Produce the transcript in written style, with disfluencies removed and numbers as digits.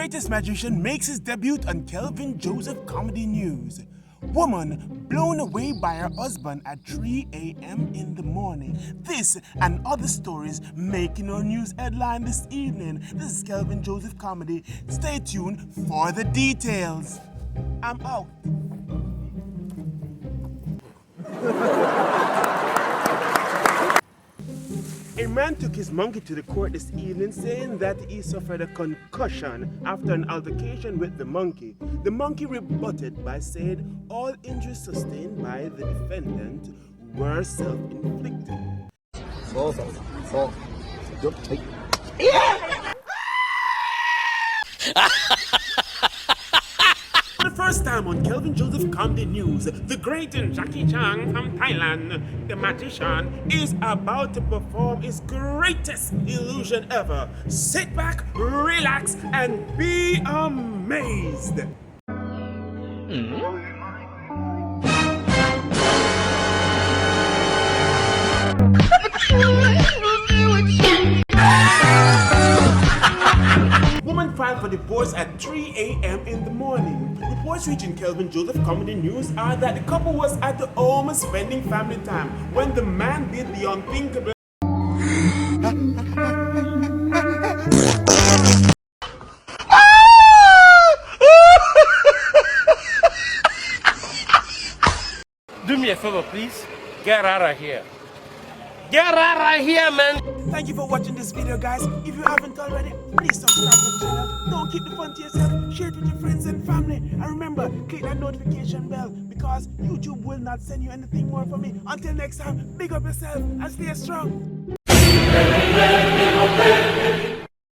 greatest magician makes his debut on Kelvin Joseph Comedy News. Woman blown away by her husband at 3 a.m. in the morning. This and other stories making our news headline this evening. This is Kelvin Joseph Comedy. Stay tuned for the details. I'm out. A man took his monkey to the court this evening saying that he suffered a concussion after an altercation with the monkey. The monkey rebutted by saying all injuries sustained by the defendant were self-inflicted. For the first time on Kelvin Joseph Comedy News, the great Jackie Chan from Thailand, the magician, is about to perform his greatest illusion ever. Sit back, relax, and be amazed. Woman filed for divorce at 3 a.m. in the morning. Reports reaching Kelvin Joseph Comedy News are that the couple was at the home spending family time when the man did the unthinkable. Do me a favor, please. Get out of here. Get out of here, man. Thank you for watching this video, guys. If you haven't already, please subscribe to the channel. Don't keep the fun to yourself. Share it with your friends and family. And remember, click that notification bell because YouTube will not send you anything more from me. Until next time, big up yourself and stay strong.